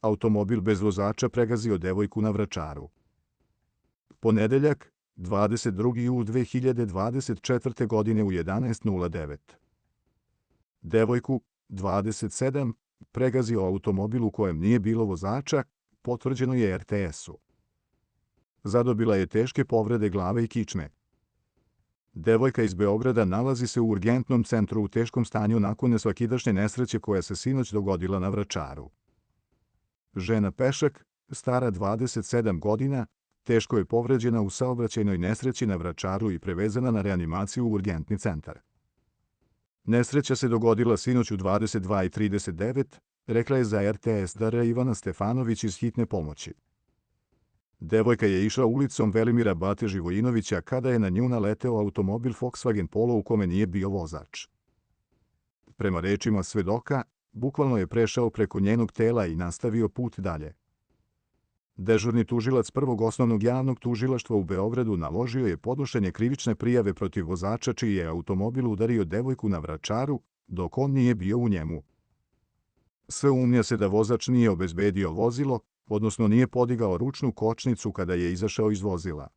automobil bez vozača pregazio devojku na Vračaru. Ponedeljak, 22. jul 2024. godine u 11:09. Devojku, 27, pregazio automobil u kojem nije bilo vozača, potvrđeno je RTS-u. Zadobila je teške povrede glave i kičme. Devojka iz Beograda nalazi se u urgentnom centru u teškom stanju nakon nesvakidašnje nesreće koja se sinoć dogodila na Vračaru. Žena pešak, stara 27 godina, teško je povređena u saobraćajnoj nesreći na Vračaru i prevezana na reanimaciju u urgentni centar. Nesreća se dogodila sinoć u 22:39, rekla je za RTS dr. Ivana Stefanović iz hitne pomoći. Devojka je išla ulicom Velimira Bate Živojinovića kada je na nju naleteo automobil Volkswagen Polo u kome nije bio vozač. Prema rečima svedoka, bukvalno je prešao preko njenog tela i nastavio put dalje. Dežurni tužilac Prvog osnovnog javnog tužilaštva u Beogradu naložio je podnošenje krivične prijave protiv vozača čiji je automobil udario devojku na Vračaru, dok on nije bio u njemu. Sumnja se da vozač nije obezbedio vozilo, odnosno nije podigao ručnu kočnicu kada je izašao iz vozila.